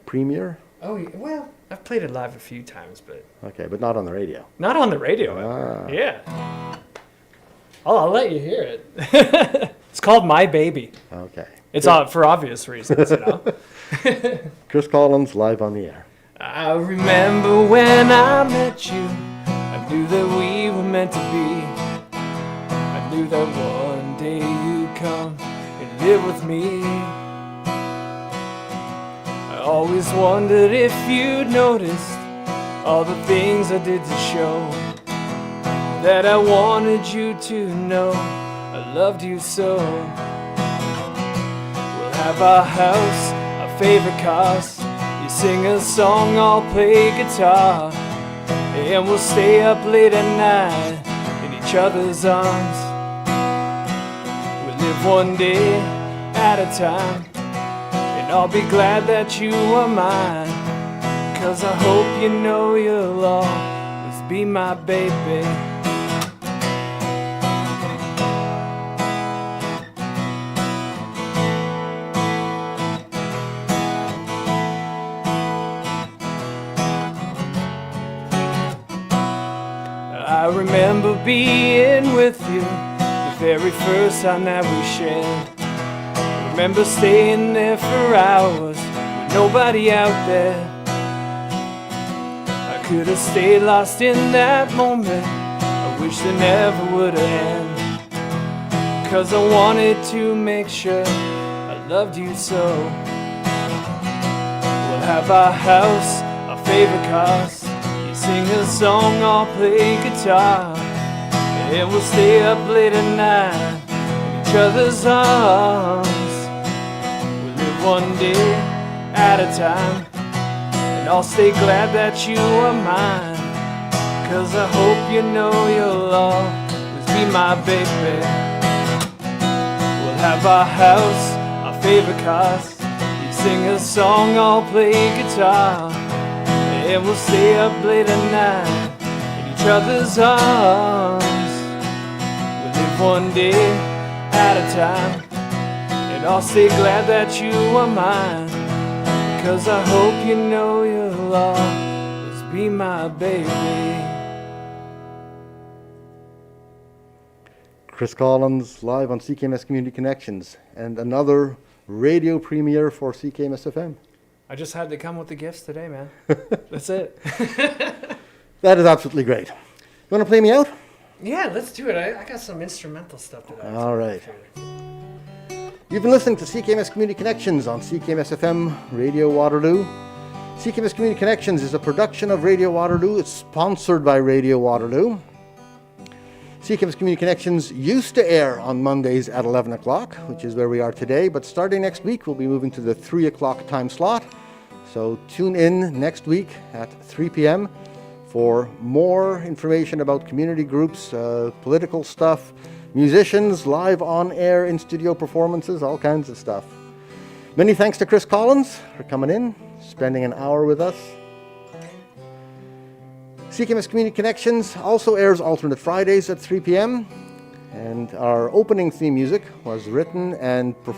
premiere. Oh, yeah, well, I've played it live a few times, but Okay, but not on the radio. not on the radio ever. Yeah. I'll let you hear it. It's called My Baby. Okay. It's for obvious reasons, you know. Chris Collins live on the air. I remember when I met you. I knew that we were meant to be. I knew that one day you'd come and live with me. I always wondered if you'd noticed all the things I did to show that I wanted you to know I loved you so. We'll have our house, our favorite cars. You sing a song, I'll play guitar, and we'll stay up late at night in each other's arms. We live one day at a time, and I'll be glad that you are mine, 'cause I hope you know you'll always be my baby. being with you the very first time that we shared. Remember staying there for hours with nobody out there. I could have stayed lost in that moment. I wish they never would have ended, 'cause I wanted to make sure I loved you so. We'll have our house, our favorite cars. You sing a song, I'll play guitar, and we'll stay up late at night in each other's arms. We'll live one day at a time, and I'll stay glad that you are mine, 'cause I hope you know you'll always be my baby. We'll have our house, our favorite cars. You sing a song, I'll play guitar, and we'll stay up late at night in each other's arms. We'll live one day at a time, and I'll stay glad that you are mine, 'cause I hope you know you'll always be my baby. Chris Collins live on CKMS Community Connections, and another radio premiere for CKMS FM. I just had to come with the gifts today, man. That's it. That is absolutely great. You want to play me out? Yeah, let's do it. I got some instrumental stuff today. All right. You've been listening to CKMS Community Connections on CKMS FM Radio Waterloo. CKMS Community Connections is a production of Radio Waterloo. It's sponsored by Radio Waterloo. CKMS Community Connections used to air on Mondays at 11 o'clock, which is where we are today, but starting next week, we'll be moving to the 3 o'clock time slot. So tune in next week at 3 p.m. for more information about community groups, political stuff, musicians, live on-air in-studio performances, all kinds of stuff. Many thanks to Chris Collins for coming in, spending an hour with us. CKMS Community Connections also airs alternate Fridays at 3 p.m. And our opening theme music was written and performed